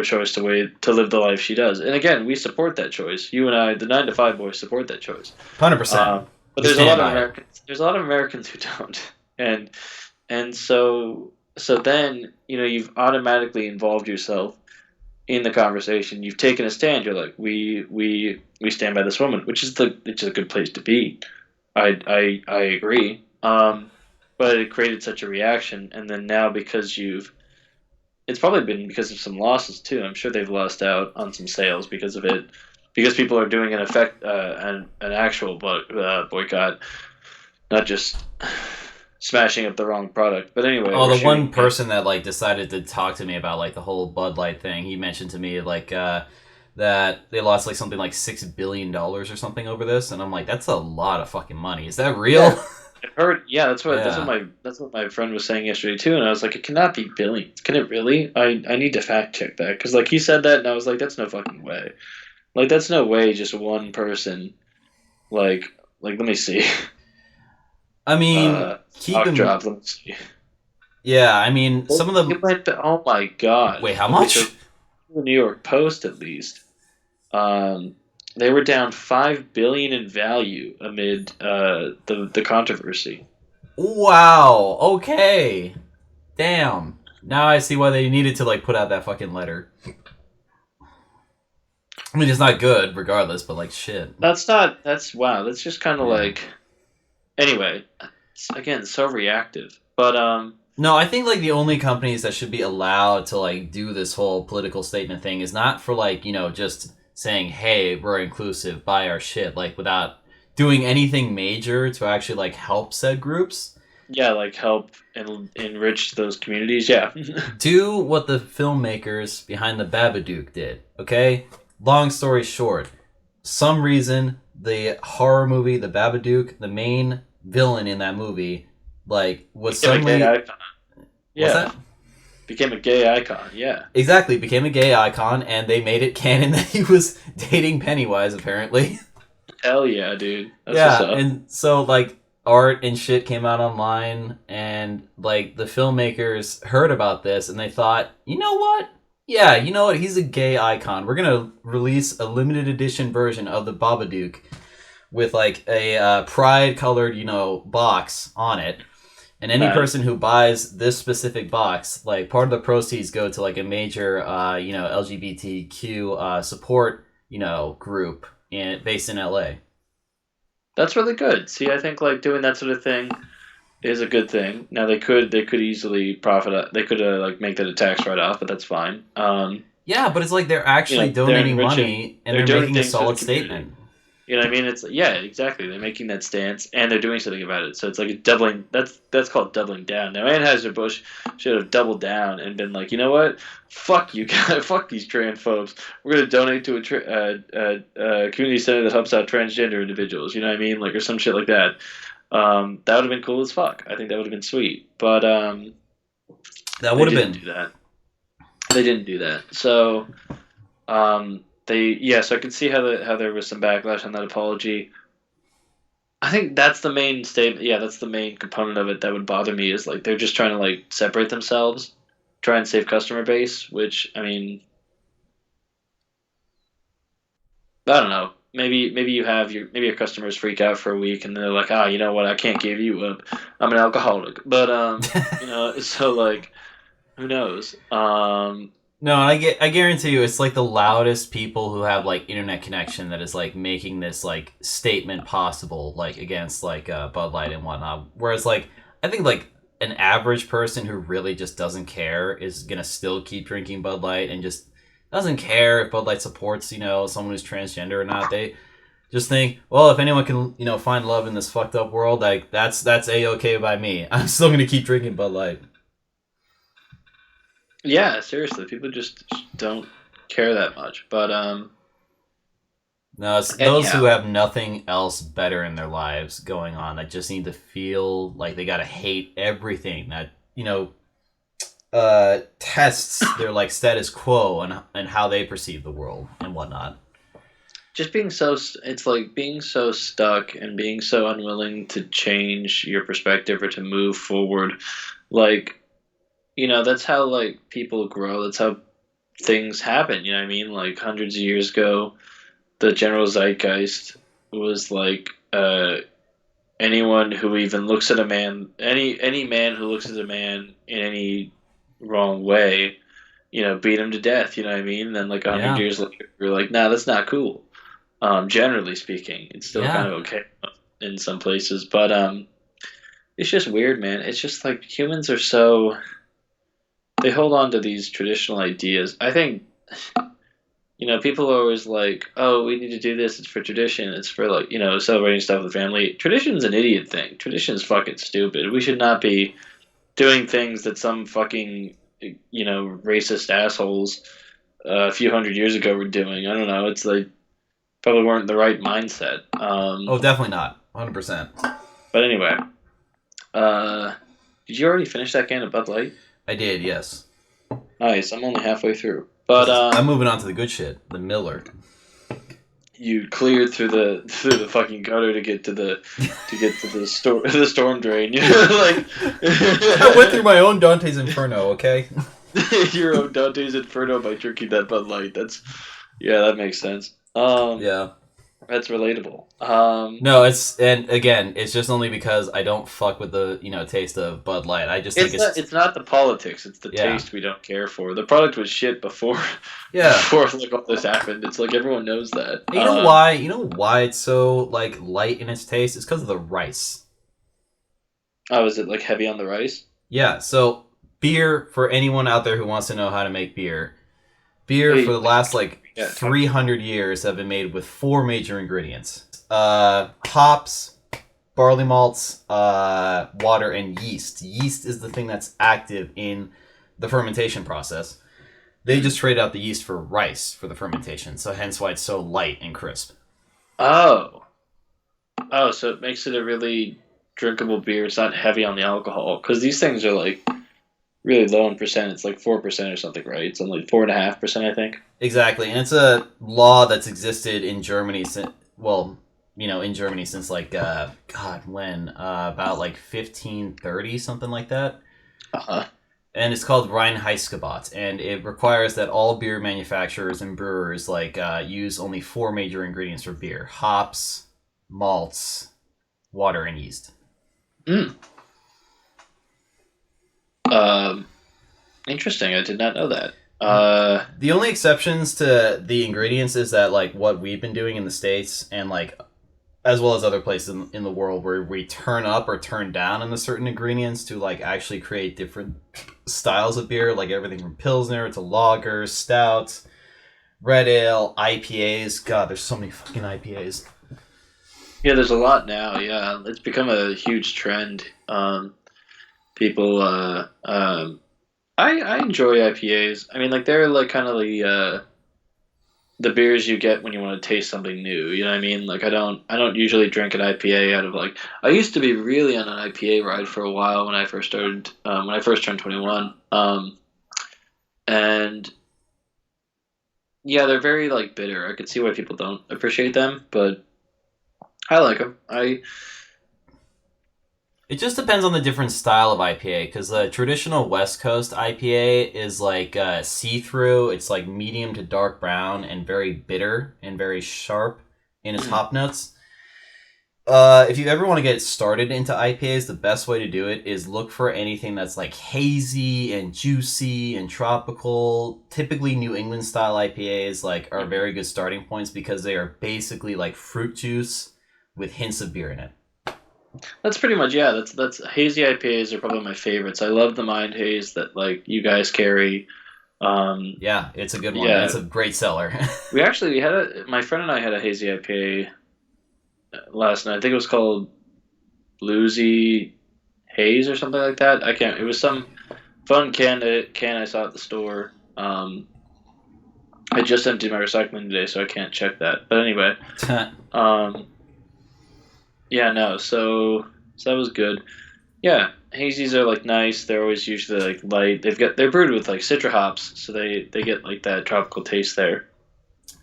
Speaker 2: choice to live the life she does. And again, we support that choice. You and I, the 9 to 5 boys, support that choice.
Speaker 1: 100%.
Speaker 2: But
Speaker 1: We
Speaker 2: there's a
Speaker 1: stand
Speaker 2: lot of
Speaker 1: by it.
Speaker 2: Americans. There's a lot of Americans who don't, and and so then you've automatically involved yourself in the conversation. You've taken a stand. You're like, we stand by this woman, which is it's a good place to be. I agree. But it created such a reaction, and then now because it's probably been because of some losses too. I'm sure they've lost out on some sales because of it, because people are doing an actual boycott, not just smashing up the wrong product. But anyway,
Speaker 1: Oh,
Speaker 2: we're
Speaker 1: the
Speaker 2: shooting.
Speaker 1: one person that like decided to talk to me about like the whole Bud Light thing, he mentioned to me like that they lost like something like $6 billion or something over this, and I'm like, that's a lot of fucking money. Is that
Speaker 2: Yeah,
Speaker 1: real?
Speaker 2: I've heard. Yeah,
Speaker 1: Yeah.
Speaker 2: that's what my friend was saying yesterday too, and I was like, it cannot be billions. Can it really? I need to fact check that, because like he said that, and I was like, that's no fucking way. Like that's no way. Just one person. Like let me see.
Speaker 1: I mean, keep
Speaker 2: Stock
Speaker 1: in.
Speaker 2: drops. Let me see.
Speaker 1: Yeah, I mean,
Speaker 2: Well,
Speaker 1: some of the.
Speaker 2: it went. Oh my god.
Speaker 1: Wait, how
Speaker 2: Okay, so
Speaker 1: much?
Speaker 2: the New York Post at least. Um, they were down 5 billion in value amid the controversy.
Speaker 1: Wow. Okay. Damn. Now I see why they needed to like put out that fucking letter. I mean, it's not good, regardless, but like shit.
Speaker 2: That's not. That's wow. That's just kind of
Speaker 1: Yeah.
Speaker 2: like. Anyway, again, so reactive. But
Speaker 1: No, I think like the only companies that should be allowed to like do this whole political statement thing is not for like, just saying, "Hey, we're inclusive, buy our shit," like without doing anything major to actually like help said groups.
Speaker 2: yeah, like help and enrich those communities. Yeah.
Speaker 1: Do what the filmmakers behind the Babadook did, okay? Long story short, some reason the horror movie The Babadook, the main villain in that movie, like was
Speaker 2: Became a gay
Speaker 1: suddenly
Speaker 2: icon.
Speaker 1: what's
Speaker 2: Yeah.
Speaker 1: that?
Speaker 2: Became a gay icon. Yeah.
Speaker 1: Exactly, became a gay icon, and they made it canon that he was dating Pennywise, apparently.
Speaker 2: Hell yeah, dude. That's what's
Speaker 1: Yeah,
Speaker 2: up.
Speaker 1: and so, like, art and shit came out online, and, like, the filmmakers heard about this, and they thought, you know what? Yeah, you know what? He's a gay icon. We're gonna release a limited edition version of the Babadook with, like, a pride colored, box on it. And any
Speaker 2: Right.
Speaker 1: person who buys this specific box, like part of the proceeds go to like a major, LGBTQ support, group based in LA.
Speaker 2: That's really good. See, I think like doing that sort of thing is a good thing. Now they could easily profit. They could like make that a tax write off, but that's fine.
Speaker 1: Yeah, but it's like they're actually
Speaker 2: They're
Speaker 1: donating
Speaker 2: enriching.
Speaker 1: money and
Speaker 2: They're
Speaker 1: they're
Speaker 2: doing
Speaker 1: making a
Speaker 2: things for the
Speaker 1: solid
Speaker 2: community.
Speaker 1: statement.
Speaker 2: You know what I mean? It's yeah, exactly. They're making that stance and they're doing something about it. So it's like a doubling. That's called doubling down. Now Anheuser Busch should have doubled down and been like, you know what? Fuck you guys. Fuck these transphobes. We're gonna donate to a community center that helps out transgender individuals. You know what I mean? Like or some shit like that. That would have been cool as fuck. I think that would have been sweet. But
Speaker 1: That
Speaker 2: they
Speaker 1: would have
Speaker 2: didn't
Speaker 1: been.
Speaker 2: do that. They didn't do that. So so I could see how there was some backlash on that apology. I think that's the main statement. Yeah, that's the main component of it that would bother me is like they're just trying to like separate themselves, try and save customer base. Which I mean, I don't know. Maybe you have your customers freak out for a week and they're like, you know what? I can't give you up. I'm an alcoholic. But so like who knows?
Speaker 1: No, I guarantee you, it's like the loudest people who have like internet connection that is like making this like statement possible, like against like Bud Light and whatnot. Whereas like I think like an average person who really just doesn't care is gonna still keep drinking Bud Light and just doesn't care if Bud Light supports someone who's transgender or not. They just think, well, if anyone can find love in this fucked up world, like that's a okay by me. I'm still gonna keep drinking Bud Light.
Speaker 2: Yeah, seriously, people just don't care that much. But
Speaker 1: No, it's those who
Speaker 2: anyhow,
Speaker 1: have nothing else better in their lives going on that just need to feel like they gotta hate everything that tests their like status quo and how they perceive the world and whatnot.
Speaker 2: just being it's like being so stuck and being so unwilling to change your perspective or to move forward. Like, that's how like people grow. That's how things happen. You know what I mean? Like hundreds of years ago, the general zeitgeist was like anyone who even looks at a man, any man who looks at a man in any wrong way, beat him to death. You know what I mean? And then like 100 years
Speaker 1: Yeah,
Speaker 2: later, we're like, nah, that's not cool. Generally speaking, it's still kind
Speaker 1: yeah,
Speaker 2: of okay in some places, but it's just weird, man. It's just like humans are so they hold on to these traditional ideas. I think people are always like, "Oh, we need to do this. It's for tradition. It's for like celebrating stuff with family." Tradition's an idiot thing. Tradition's fucking stupid. We should not be doing things that some fucking racist assholes a few hundred years ago were doing. I don't know. It's like probably weren't the right mindset.
Speaker 1: oh, definitely not 100%.
Speaker 2: But anyway, uh, did you already finish that can of Bud Light?
Speaker 1: I did, yes.
Speaker 2: Nice. I'm only halfway through. But
Speaker 1: Because I'm moving on to the good shit, the Miller.
Speaker 2: you cleared through the fucking gutter to get to the the storm drain. Like
Speaker 1: I went through my own Dante's Inferno, okay?
Speaker 2: your own Dante's Inferno by drinking that Bud Light. That makes sense.
Speaker 1: Yeah.
Speaker 2: That's relatable.
Speaker 1: No, and again, it's just only because I don't fuck with the taste of Bud Light. I just think
Speaker 2: It's not the politics. It's the
Speaker 1: yeah,
Speaker 2: taste we don't care for. The product was shit before
Speaker 1: yeah.
Speaker 2: before like all this happened. It's like everyone knows that.
Speaker 1: You know why? You know why it's so like light in its taste? It's because of the rice.
Speaker 2: Oh, is it like heavy on the rice?
Speaker 1: Yeah, so beer, for anyone out there who wants to know how to make beer, beer for
Speaker 2: Wait,
Speaker 1: the last like
Speaker 2: yeah, talk.
Speaker 1: 300 years have been made with four major ingredients: hops, barley malts, water, and yeast. Yeast is the thing that's active in the fermentation process. They
Speaker 2: Hmm.
Speaker 1: just trade out the yeast for rice for the fermentation, so hence why it's so light and crisp.
Speaker 2: Oh, oh, so it makes it a really drinkable beer. It's not heavy on the alcohol because these things are like really low in percent. It's like 4% or something, right? It's only 4.5%, I think.
Speaker 1: Exactly, and it's a law that's existed in Germany since, well, in Germany since like God, when about like 1530, something like that.
Speaker 2: Uh-huh.
Speaker 1: And it's called Reinheitsgebot, and it requires that all beer manufacturers and brewers like use only four major ingredients for beer: hops, malts, water, and yeast.
Speaker 2: Mm. Um, Interesting. I did not know that.
Speaker 1: The only exceptions to the ingredients is that like what we've been doing in the States and like as well as other places in the world where we turn up or turn down on the certain ingredients to like actually create different styles of beer, like everything from pilsner to lagers, stouts, red ale, IPAs. God, there's so many fucking IPAs.
Speaker 2: yeah, there's a lot now. Yeah, it's become a huge trend. People, I enjoy IPAs. I mean, like they're like kind of the beers you get when you want to taste something new. You know what I mean? Like I don't usually drink an IPA out of like I used to be really on an IPA ride for a while when I first started when I first turned 21. And yeah, they're very like bitter. I could see why people don't appreciate them, but I like them. I
Speaker 1: It just depends on the different style of IPA because the traditional West Coast IPA is like see through. It's like medium to dark brown and very bitter and very sharp in its
Speaker 2: mm,
Speaker 1: hop notes. If you ever want to get started into IPAs, the best way to do it is look for anything that's like hazy and juicy and tropical. Typically, New England style IPAs like are
Speaker 2: mhm.
Speaker 1: very good starting points because they are basically like fruit juice with hints of beer in it.
Speaker 2: That's pretty much yeah. That's hazy IPAs are probably my favorites. I love the Mind Haze that like you guys carry. Um,
Speaker 1: Yeah, it's a good one. And it's
Speaker 2: yeah,
Speaker 1: a great seller.
Speaker 2: we had my friend and I had a hazy IPA last night. I think it was called Bluesy Haze or something like that. I can't. It was some fun can I saw at the store. I just emptied my recycling today, so I can't check that. But anyway, um, yeah, no. So that was good. Yeah, hazies are like nice. They're always usually like light. They're brewed with like citra hops, so they get like that tropical taste there.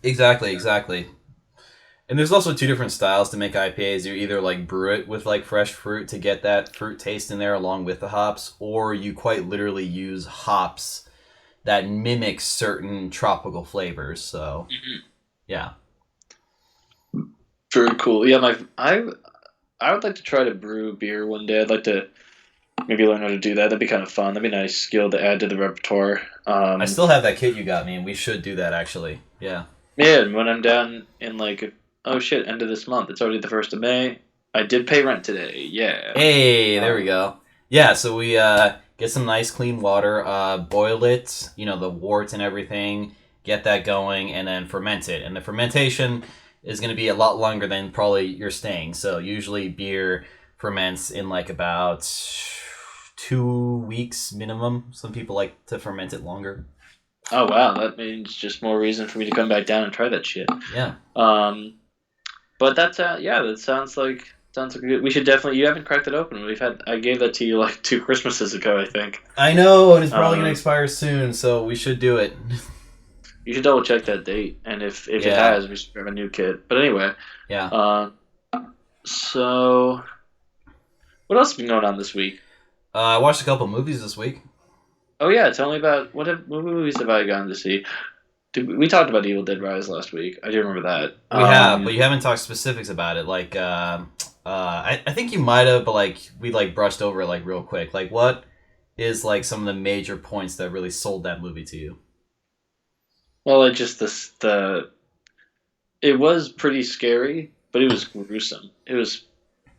Speaker 1: Exactly, exactly. And there's also two different styles to make IPAs. You either like brew it with like fresh fruit to get that fruit taste in there along with the hops, or you quite literally use hops that mimic certain tropical flavors. So,
Speaker 2: Hmm.
Speaker 1: yeah.
Speaker 2: Very cool. Yeah, my I would like to try to brew beer one day. I'd like to maybe learn how to do that. That'd be kind of fun. That'd be a nice skill to add to the repertoire.
Speaker 1: I still have that kit you got me, and we should do that actually. Yeah.
Speaker 2: Yeah, and when I'm down in like oh shit, end of this month. It's already the 1st of May. I did pay rent today. Yeah.
Speaker 1: Hey, there we
Speaker 2: Um,
Speaker 1: go. Yeah, so we get some nice clean water, boil it, the wort and everything, get that going, and then ferment it. And the fermentation is going to be a lot longer than probably you're staying. So usually beer ferments in like about 2 weeks minimum. Some people like to ferment it longer.
Speaker 2: oh wow, that means just more reason for me to come back down and try that shit.
Speaker 1: Yeah.
Speaker 2: Um, but that's yeah, that sounds like we should definitely. You haven't cracked it open. I gave that to you like 2 Christmases ago, I think.
Speaker 1: I know, and it's probably going to
Speaker 2: Um,
Speaker 1: expire soon, so we should do it.
Speaker 2: you should double check that date, and if it
Speaker 1: Yeah.
Speaker 2: has, we should grab a new kit. But anyway,
Speaker 1: Yeah.
Speaker 2: uh, so what else has been going on this week?
Speaker 1: I watched a couple movies this week.
Speaker 2: Oh yeah, tell me about what movies have I gone to see? We talked about Evil Dead Rise last week. I do remember that.
Speaker 1: We have, but you haven't talked specifics about it. Like, I think you might have, but like we like brushed over it like real quick. Like, what is like some of the major points that really sold that movie to you?
Speaker 2: Well, it just the it was pretty scary, but it was gruesome. It was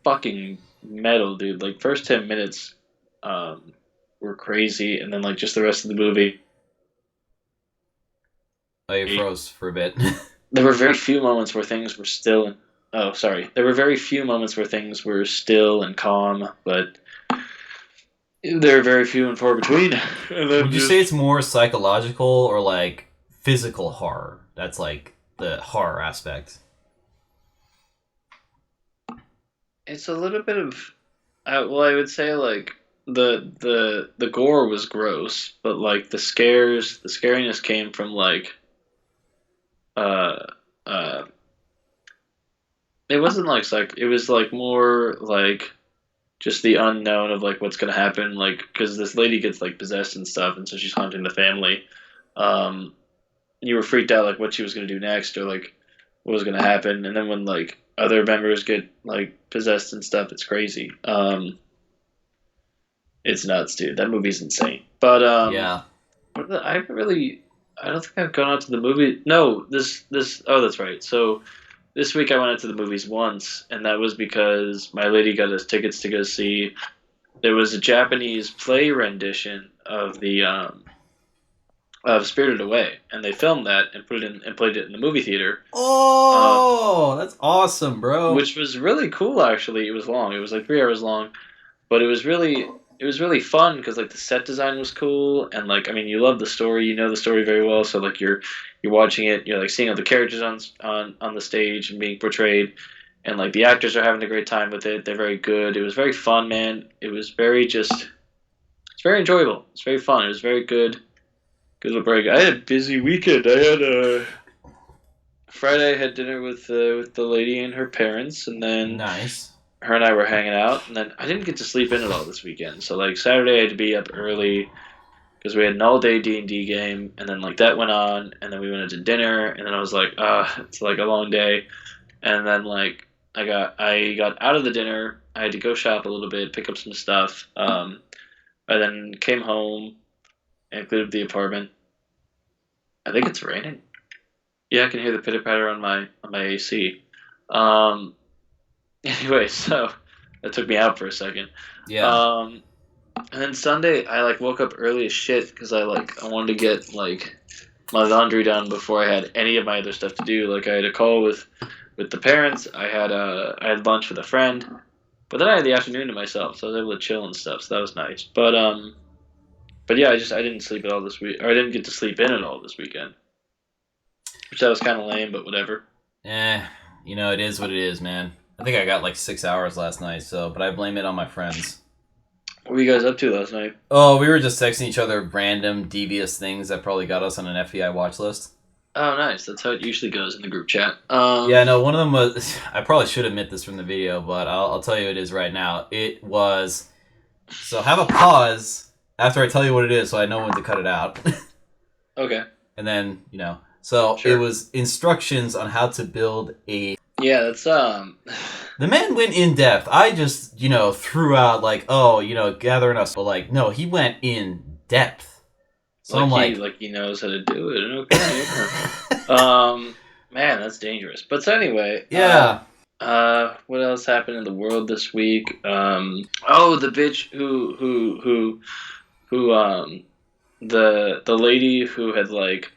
Speaker 2: fucking metal, dude. Like first 10 minutes, were crazy, and then like just the rest of the movie.
Speaker 1: Oh, you froze for a bit.
Speaker 2: There were very few moments where things were still. Oh, sorry. There were very few moments where things were still and calm, but they're very few and far between. And then
Speaker 1: Would you
Speaker 2: just
Speaker 1: say it's more psychological or like physical horror? That's like the horror aspect.
Speaker 2: it's a little bit of. Well, I would say like the gore was gross, but like the scariness came from like uh uh. It wasn't like it was like more like just the unknown of like what's gonna happen, like because this lady gets like possessed and stuff, and so she's haunting the family. Um, you were freaked out like what she was gonna do next or like what was gonna happen, and then when like other members get like possessed and stuff, it's crazy. It's nuts, dude. That movie's insane. But
Speaker 1: Yeah.
Speaker 2: I haven't really. I don't think I've gone out to the movie. No, this. Oh, that's right. So this week I went out to the movies once, and that was because my lady got us tickets to go see. There was a Japanese play rendition of the of Spirited Away, and they filmed that and put it in and played it in the movie theater.
Speaker 1: Oh, that's awesome, bro.
Speaker 2: Which was really cool. Actually, it was long. It was like 3 hours long, but it was really fun because like the set design was cool, and like I mean you love the story, you know the story very well, so like you're watching it, you're like seeing all the characters on the stage and being portrayed, and like the actors are having a great time with it. They're very good. It was very fun, man. It was very just it's very enjoyable. It's very fun. It was very good. Good little break. I had a busy weekend. I had Friday. I had dinner with the lady and her parents, and then
Speaker 1: Nice.
Speaker 2: her and I were hanging out, and then I didn't get to sleep in at all this weekend. So like Saturday, I had to be up early because we had an all day D&D game, and then like that went on, and then we went into dinner, and then I was like, it's like a long day, and then like I got out of the dinner. I had to go shop a little bit, pick up some stuff. I then came home and cleared up the apartment. I think it's raining. Yeah, I can hear the pitter patter on my AC. Um, anyway, so that took me out for a second.
Speaker 1: Yeah.
Speaker 2: Um, and then Sunday, I like woke up early as shit because I wanted to get like my laundry done before I had any of my other stuff to do. Like I had a call with the parents. I had lunch with a friend, but then I had the afternoon to myself, so I was able to chill and stuff. So that was nice. But yeah, I didn't sleep at all this week, or I didn't get to sleep in at all this weekend, which that was kind of lame, but whatever.
Speaker 1: It is what it is, man. I think I got like 6 hours last night, but I blame it on my friends.
Speaker 2: What were you guys up to last night?
Speaker 1: Oh, we were just texting each other random devious things that probably got us on an FBI watch list.
Speaker 2: Oh, nice. That's how it usually goes in the group chat.
Speaker 1: Yeah, no, one of them was. I probably should admit this from the video, but I'll tell you it is right now. It was. So have a pause after I tell you what it is, so I know when to cut it out.
Speaker 2: Okay.
Speaker 1: And then so
Speaker 2: Sure.
Speaker 1: It was instructions on how to build a.
Speaker 2: Yeah, that's
Speaker 1: The man went in depth. I just threw out like, gathering us, but like no, he went in depth. So I'm
Speaker 2: like he knows how to do it. Okay. Man, that's dangerous. But so anyway,
Speaker 1: yeah.
Speaker 2: What else happened in the world this week? Oh, the bitch the lady who had like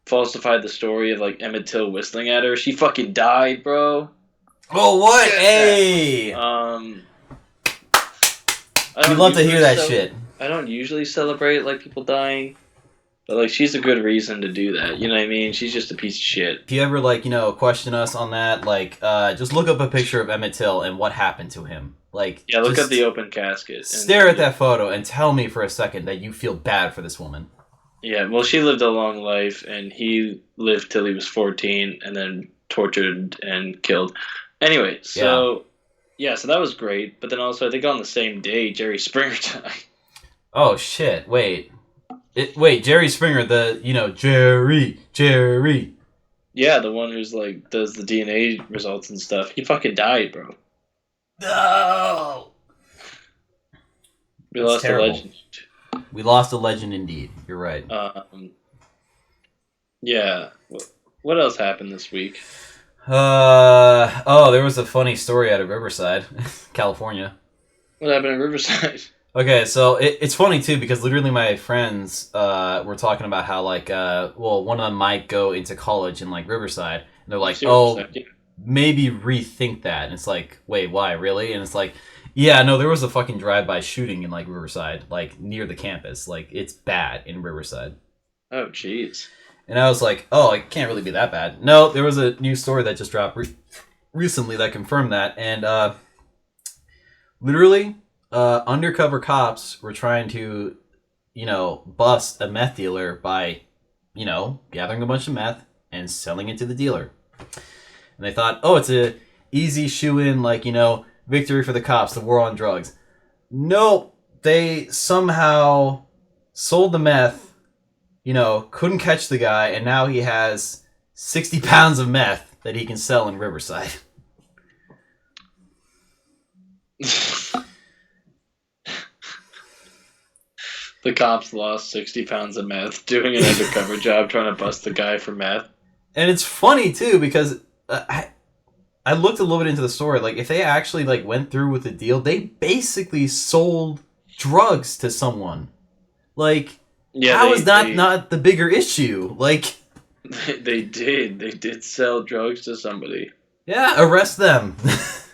Speaker 2: falsified the story of like Emmett Till whistling at her. She fucking died, bro.
Speaker 1: Oh, what? Hey! We'd love to hear that shit.
Speaker 2: I don't usually celebrate like people dying, but like she's a good reason to do that. You know what I mean? She's just a piece of shit.
Speaker 1: If you ever question us on that, just look up a picture of Emmett Till and what happened to him.
Speaker 2: Yeah, look at the open casket.
Speaker 1: Stare at that photo and tell me for a second that you feel bad for this woman.
Speaker 2: Yeah, well, she lived a long life, and he lived till he was 14, and then tortured and killed. Anyway, so so that was great. But then also, I think on the same day, Jerry Springer died.
Speaker 1: Oh shit! Wait, Jerry Springer, Jerry.
Speaker 2: Yeah, the one who's like does the DNA results and stuff. He fucking died, bro.
Speaker 1: No.
Speaker 2: We lost a legend.
Speaker 1: We lost a legend indeed. You're right.
Speaker 2: Yeah. What else happened this week?
Speaker 1: There was a funny story out of Riverside, California.
Speaker 2: What happened in Riverside?
Speaker 1: Okay, so it's funny too because literally my friends were talking about how like one of them might go into college in like Riverside and they're like, oh, maybe rethink that. And it's like, wait, why, really? And it's like, yeah, no, there was a fucking drive-by shooting in like Riverside, like near the campus. Like it's bad in Riverside.
Speaker 2: Oh, jeez.
Speaker 1: And I was like, oh, it can't really be that bad. No, there was a new story that just dropped recently that confirmed that. And literally, undercover cops were trying to, bust a meth dealer by, gathering a bunch of meth and selling it to the dealer. And they thought, oh, it's a easy shoe-in, like, victory for the cops, the war on drugs. Nope. They somehow sold the meth, couldn't catch the guy, and now he has 60 pounds of meth that he can sell in Riverside.
Speaker 2: The cops lost 60 pounds of meth doing an undercover job trying to bust the guy for meth.
Speaker 1: And it's funny, too, because I looked a little bit into the story. Like, if they actually, like, went through with the deal, they basically sold drugs to someone. Like... Yeah, how is that not the bigger issue? Like,
Speaker 2: they did sell drugs to somebody.
Speaker 1: Yeah, arrest them.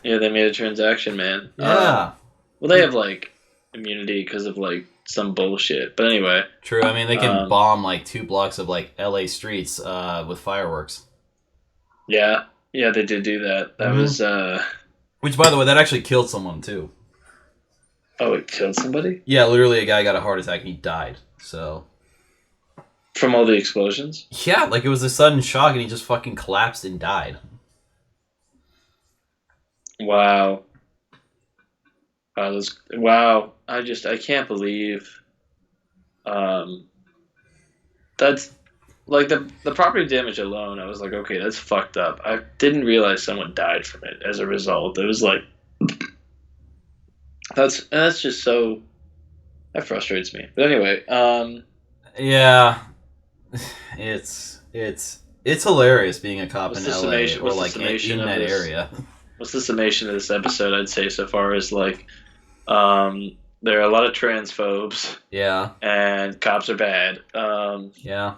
Speaker 2: Yeah, they made a transaction, man.
Speaker 1: Yeah.
Speaker 2: Well, they have like immunity because of like some bullshit. But anyway.
Speaker 1: True. I mean, they can bomb like 2 blocks of like LA streets with fireworks.
Speaker 2: Yeah, they did do that. That was.
Speaker 1: Which, by the way, that actually killed someone too.
Speaker 2: Oh, it killed somebody?
Speaker 1: Yeah, literally, a guy got a heart attack and he died. So,
Speaker 2: from all the explosions?
Speaker 1: Yeah, like it was a sudden shock and he just fucking collapsed and died.
Speaker 2: Wow. Wow. I can't believe that's like the property damage alone. I was like, okay, that's fucked up. I didn't realize someone died from it as a result. It was like that's just so. That frustrates me. But anyway,
Speaker 1: yeah, it's hilarious being a cop in LA or like in that area.
Speaker 2: What's the summation of this episode? I'd say so far is like, there are a lot of transphobes.
Speaker 1: Yeah.
Speaker 2: And cops are bad.
Speaker 1: Yeah.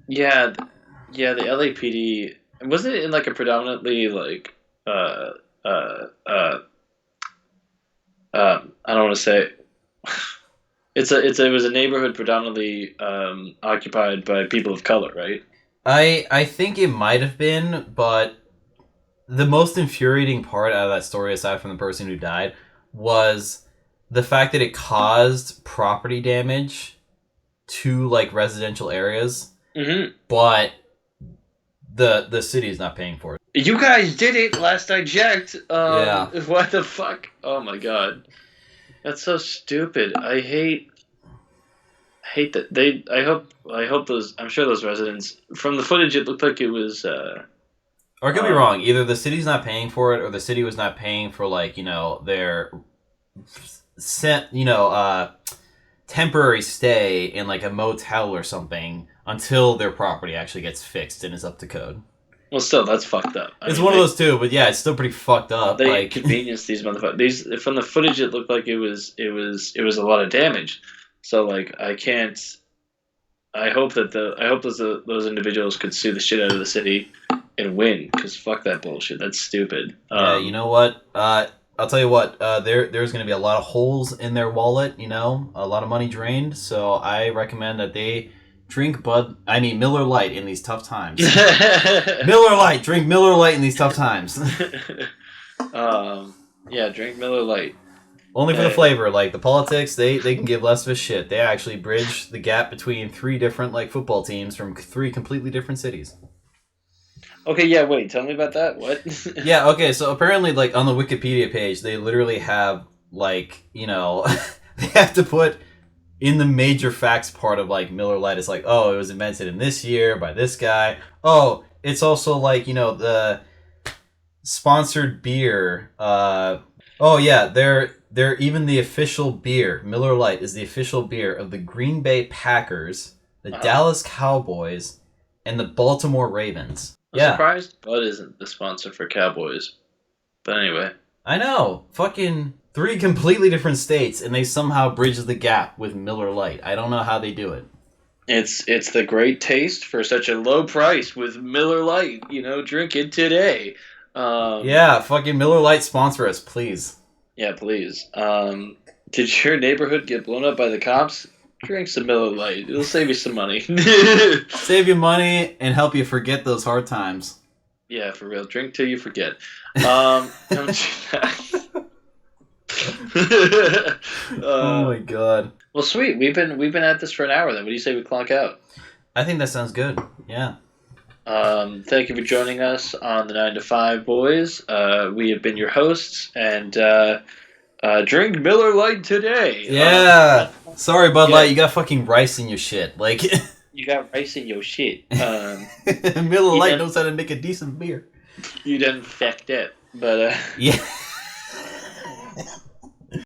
Speaker 2: Yeah. The LAPD wasn't it in like a predominantly like I don't want to say it was a neighborhood predominantly occupied by people of color, right?
Speaker 1: I think it might have been, but the most infuriating part out of that story, aside from the person who died, was the fact that it caused property damage to like residential areas, but the city is not paying for it.
Speaker 2: You guys did it last I checked.
Speaker 1: Yeah.
Speaker 2: What the fuck? Oh my god. That's so stupid. I hate that I hope those I'm sure those residents from the footage it looked like it was
Speaker 1: or I could be wrong. Either the city's not paying for it or the city was not paying for like, their temporary stay in like a motel or something until their property actually gets fixed and is up to code.
Speaker 2: Well, still, that's fucked up.
Speaker 1: It's one of those two, but yeah, it's still pretty fucked up.
Speaker 2: They
Speaker 1: like
Speaker 2: inconvenience these motherfuckers. From the footage, it looked like it was a lot of damage. So like, I can't. I hope those individuals could sue the shit out of the city and win, because fuck that bullshit. That's stupid.
Speaker 1: Yeah, you know what? I'll tell you what. There's going to be a lot of holes in their wallet. A lot of money drained. So I recommend that they drink Miller Lite in these tough times. Miller Lite. Drink Miller Lite in these tough times.
Speaker 2: Yeah, drink Miller Lite.
Speaker 1: Only for the flavor. Like, the politics, they can give less of a shit. They actually bridge the gap between 3 different, like, football teams from 3 completely different cities.
Speaker 2: Okay, yeah, wait. Tell me about that. What?
Speaker 1: Yeah, okay, so apparently, like, on the Wikipedia page, they literally have, like, they have to put in the major facts part of, like, Miller Lite, it's like, oh, it was invented in this year by this guy. Oh, it's also, like, the sponsored beer. Oh, yeah, they're even the official beer. Miller Lite is the official beer of the Green Bay Packers, the Dallas Cowboys, and the Baltimore Ravens.
Speaker 2: I'm surprised Bud isn't the sponsor for Cowboys. But anyway.
Speaker 1: I know. Fucking 3 completely different states, and they somehow bridge the gap with Miller Lite. I don't know how they do it.
Speaker 2: It's the great taste for such a low price with Miller Lite. Drink it today.
Speaker 1: Yeah, fucking Miller Lite sponsor us, please.
Speaker 2: Yeah, please. Did your neighborhood get blown up by the cops? Drink some Miller Lite. It'll save you some money.
Speaker 1: Save you money and help you forget those hard times.
Speaker 2: Yeah, for real. Drink till you forget. Don't do that.
Speaker 1: Oh my god.
Speaker 2: Well, sweet. We've been at this for an hour. Then, what do you say we clock out?
Speaker 1: I think that sounds good. Yeah.
Speaker 2: Thank you for joining us on the 9 to 5 Boys. We have been your hosts, and drink Miller Lite today.
Speaker 1: Yeah. Sorry, Bud Light. You got fucking rice in your shit. Like.
Speaker 2: You got rice in your shit.
Speaker 1: Miller Lite knows how to make a decent beer.
Speaker 2: You didn't fucked it, but
Speaker 1: yeah.